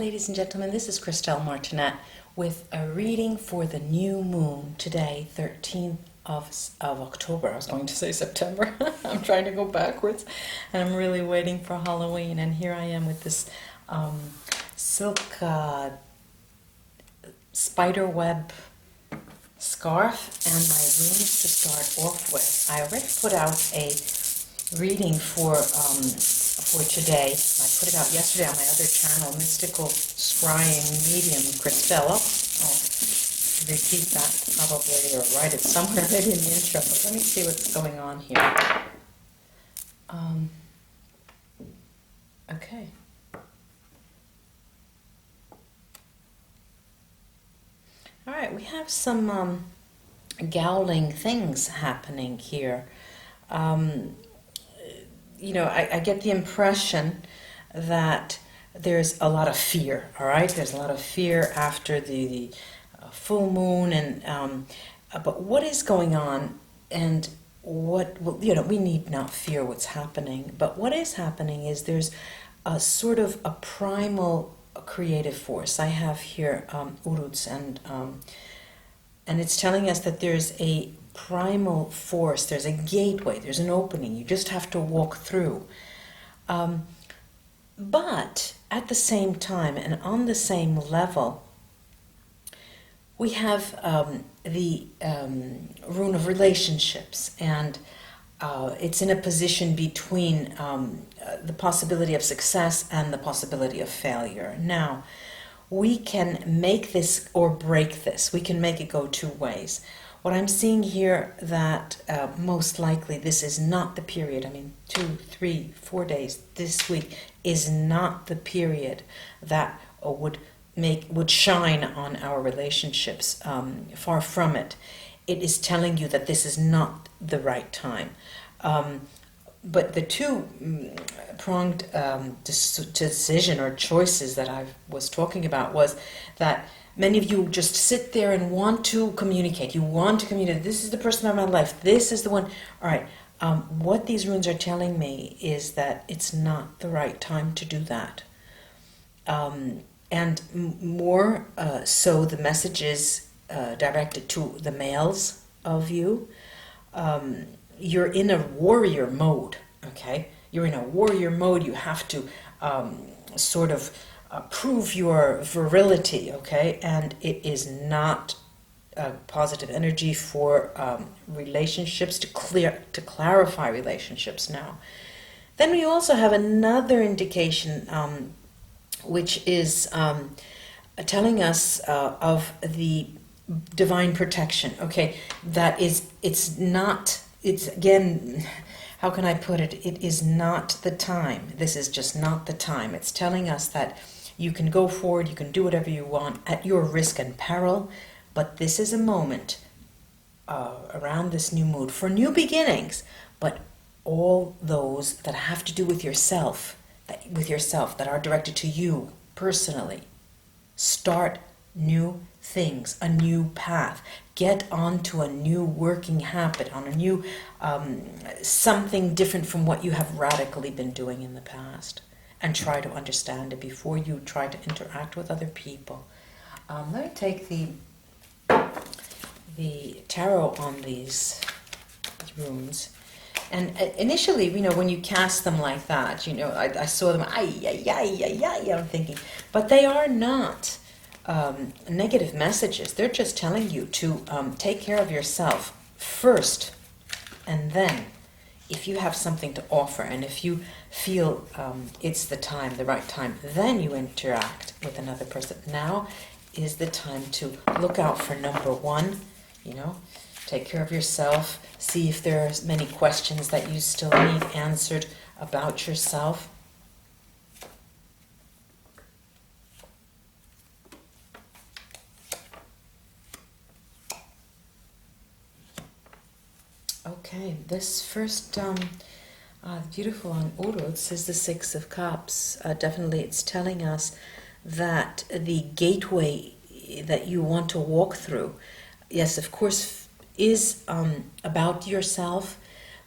ladies and gentlemen, this is Christelle Martinette with a reading for the new moon today, 13th of October. I was going to say September. I'm trying to go backwards, and I'm really waiting for Halloween. And here I am with this silk spider web scarf and my runes to start off with. I already put out a reading for today. I put it out yesterday on my other channel, Mystical Scrying Medium Christelle. I'll repeat that probably, or write it somewhere maybe in the intro, but let me see what's going on here. Okay. All right, we have some gowling things happening here. You know, I get the impression that there's a lot of fear, all right? There's a lot of fear after the full moon, and but what is going on, and what, you know, we need not fear what's happening, but what is happening is there's a sort of a primal creative force. I have here Uruts, and it's telling us that there's a primal force, there's a gateway, there's an opening, you just have to walk through. But at the same time, and on the same level, we have the rune of relationships, and it's in a position between the possibility of success and the possibility of failure. Now, we can make this or break this. We can make it go two ways. What I'm seeing here, that most likely this is not the period. I mean, 2, 3, 4 days this week is not the period that would shine on our relationships. Far from it. It is telling you that this is not the right time. But the two-pronged decision or choices that I was talking about was that many of you just sit there and want to communicate. You want to communicate. This is the person of my life. This is the one. All right. What these runes are telling me is that it's not the right time to do that. And more so, the message is directed to the males of you. You're in a warrior mode, okay? You're in a warrior mode. You have to sort of prove your virility, okay? And it is not positive energy for relationships, to clarify relationships now. Then we also have another indication, which is telling us of the divine protection, okay? That is, it's again, how can I put it? It is not the time. This is just not the time. It's telling us that you can go forward, you can do whatever you want at your risk and peril, but this is a moment around this new mood for new beginnings, but all those that have to do with yourself, that are directed to you personally. Start new things, a new path. Get onto a new working habit, on a new something different from what you have radically been doing in the past, and try to understand it before you try to interact with other people. Let me take the tarot on these runes. And initially, you know, when you cast them like that, you know, I saw them, I'm thinking, but they are not negative messages. They're just telling you to take care of yourself first, and then, if you have something to offer, and if you feel it's the time, the right time, then you interact with another person. Now is the time to look out for number one, you know, take care of yourself, see if there are many questions that you still need answered about yourself. Okay, this first beautiful on Uruts is the Six of Cups. Definitely it's telling us that the gateway that you want to walk through, yes, of course, is about yourself,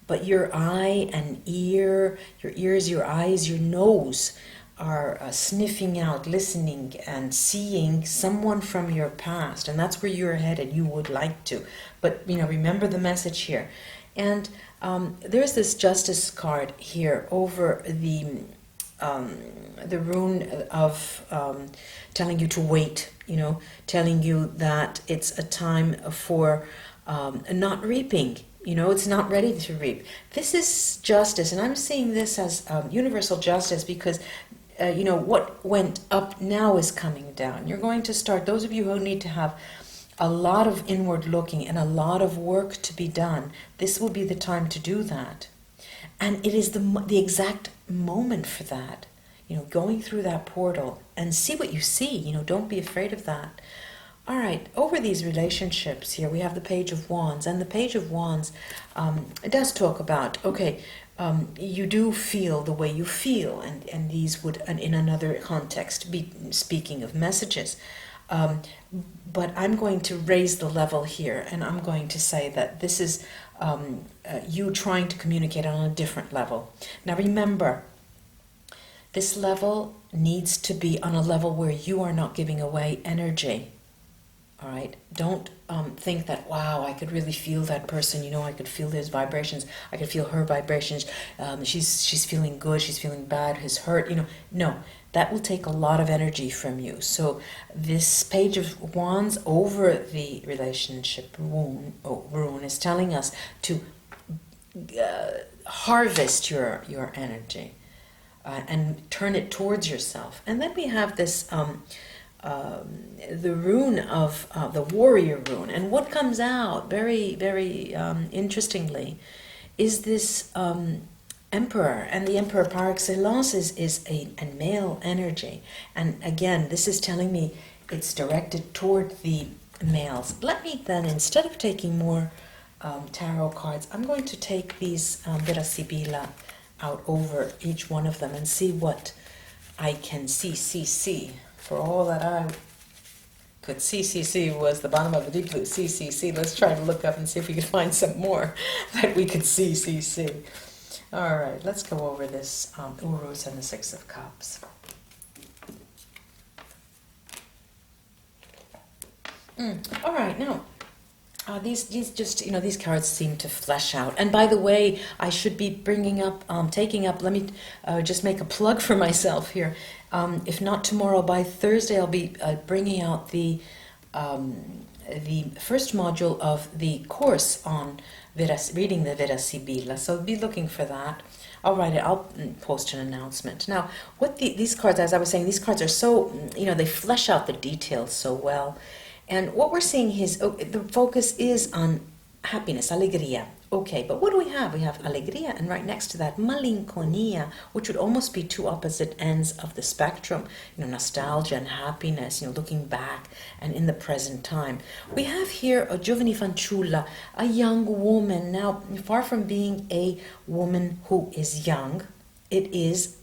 but your eye and ear, your ears, your eyes, your nose are sniffing out, listening, and seeing someone from your past, and that's where you're headed. You would like to, but remember the message here. And there's this Justice card here over the rune of telling you to wait. Telling you that it's a time for not reaping. It's not ready to reap. This is justice, and I'm seeing this as universal justice because, what went up now is coming down. You're going to start, those of you who need to have a lot of inward looking and a lot of work to be done, this will be the time to do that. And it is the exact moment for that. Going through that portal and see what you see. Don't be afraid of that. All right, over these relationships here, we have the Page of Wands. And the Page of Wands, it does talk about, you do feel the way you feel. And these would, in another context, be speaking of messages. But I'm going to raise the level here. And I'm going to say that this is you trying to communicate on a different level. Now remember, this level needs to be on a level where you are not giving away energy. All right, don't think that, wow, I could really feel that person. I could feel his vibrations. I could feel her vibrations. She's feeling good. She's feeling bad. He's hurt. No, that will take a lot of energy from you. So this Page of Wands over the relationship rune is telling us to harvest your energy and turn it towards yourself. And then we have this. The rune of the warrior rune, and what comes out very, very interestingly is this emperor, and the emperor par excellence is a male energy, and again this is telling me it's directed toward the males. Let me then, instead of taking more tarot cards, I'm going to take these Vera Sibilla out over each one of them and see what I can see. For all that I could see was the bottom of the deep blue. See. Let's try to look up and see if we can find some more that we could see. All right, let's go over this Urus and the Six of Cups. All right, now these just these cards seem to flesh out. And by the way, I should be taking up. Let me just make a plug for myself here. If not tomorrow, by Thursday, I'll be bringing out the first module of the course on reading the Vera Sibilla. So be looking for that. I'll write it. I'll post an announcement. Now, what these cards, as I was saying, these cards are so they flesh out the details so well. And what we're seeing is the focus is on happiness, alegría. Okay, but what do we have? We have alegría, and right next to that, malinconia, which would almost be two opposite ends of the spectrum. Nostalgia and happiness, looking back and in the present time. We have here a giovane fanciulla, a young woman. Now, far from being a woman who is young, it is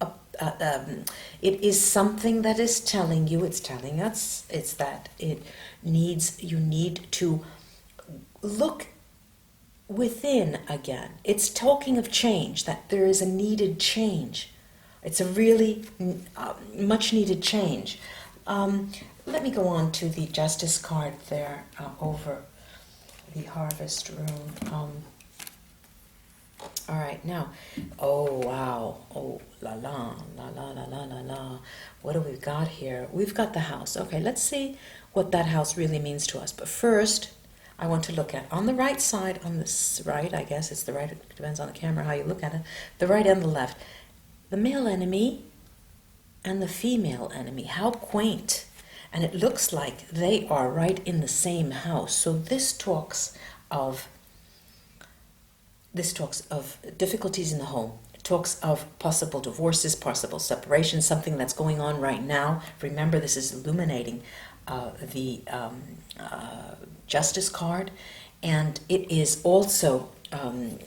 something that is telling you, it's telling us, it's that you need to look within again. It's talking of change, that there is a needed change. It's a really much needed change. Let me go on to the Justice card there over the Harvest rune. All right, now, oh wow, oh la la, la la la la la la. What do we got here? We've got the house. Okay, let's see what that house really means to us. But first, I want to look at, on the right side, on this right, I guess it's the right, it depends on the camera how you look at it, the right and the left, the male enemy and the female enemy. How quaint. And it looks like they are right in the same house. So this talks of difficulties in the home. It talks of possible divorces, possible separations, something that's going on right now. Remember, this is illuminating the Justice card, and it is also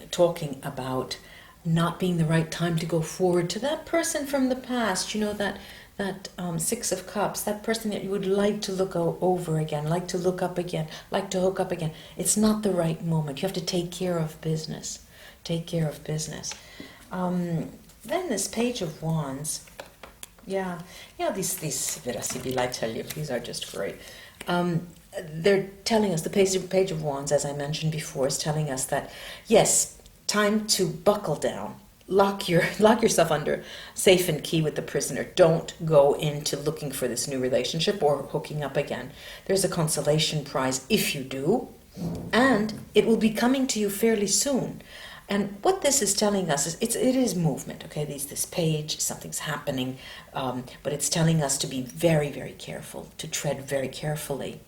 talking about not being the right time to go forward to that person from the past. That Six of Cups, that person that you would like to look over again, like to look up again, like to hook up again. It's not the right moment. You have to take care of business. Take care of business. Then this Page of Wands Yeah, yeah. These Vera Sibilla, I tell you, these are just great. Um, they're telling us the page of wands, as I mentioned before, is telling us that yes, time to buckle down. Lock yourself under safe and key with the prisoner. Don't go into looking for this new relationship or hooking up again. There's a consolation prize if you do, and it will be coming to you fairly soon. And what this is telling us is it is movement. Okay, this page, something's happening, but it's telling us to be very, very careful, to tread very carefully.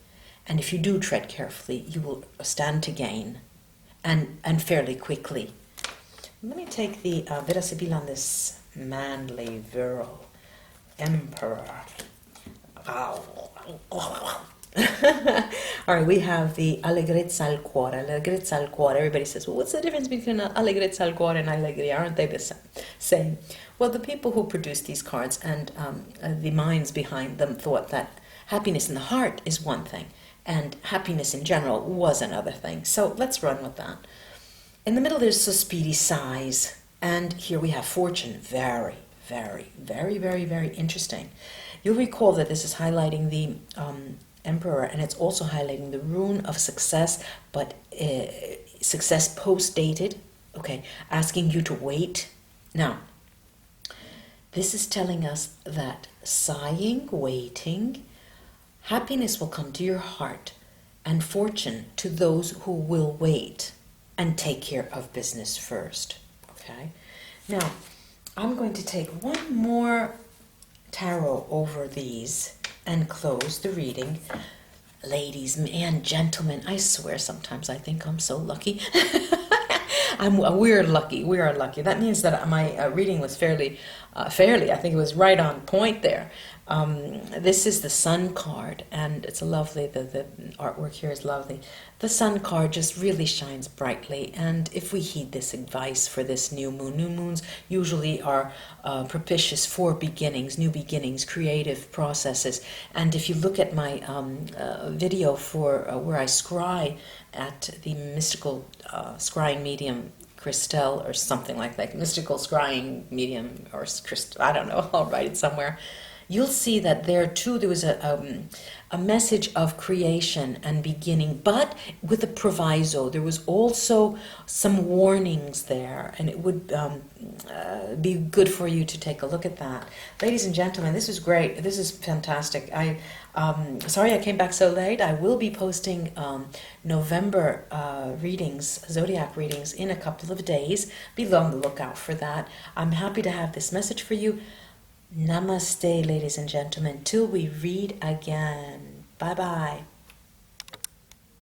And if you do tread carefully, you will stand to gain, and fairly quickly. Let me take the Vera Sibilla on this manly, virile emperor. All right, we have the allegrezza al cuore. Allegrezza al cuore. Everybody says, well, what's the difference between allegrezza al cuore and allegria? Aren't they the same? Well, the people who produced these cards and the minds behind them thought that happiness in the heart is one thing, and happiness in general was another thing. So let's run with that. In the middle, there's sospiri, sighs, and here we have fortune. Very, very, very, very, very interesting. You'll recall that this is highlighting the emperor, and it's also highlighting the rune of success, but success post-dated, okay, asking you to wait. Now, this is telling us that sighing, waiting, happiness will come to your heart, and fortune to those who will wait and take care of business first, okay? Now, I'm going to take one more tarot over these and close the reading. Ladies and gentlemen, I swear sometimes I think I'm so lucky. We're lucky. We are lucky. That means that my reading was fairly, I think it was right on point there. This is the Sun card, and it's a lovely, the artwork here is lovely. The Sun card just really shines brightly, and if we heed this advice for this new moons usually are propitious for beginnings, new beginnings, creative processes. And if you look at my video for where I scry at the mystical scrying medium Christelle or something like that, mystical scrying medium or I don't know, I'll write it somewhere. You'll see that there too there was a message of creation and beginning, but with a proviso. There was also some warnings there, and it would be good for you to take a look at that. Ladies and gentlemen, this is great. This is fantastic. Sorry I came back so late. I will be posting November readings, zodiac readings, in a couple of days. Be on the lookout for that. I'm happy to have this message for you. Namaste, ladies and gentlemen, till we read again. Bye-bye.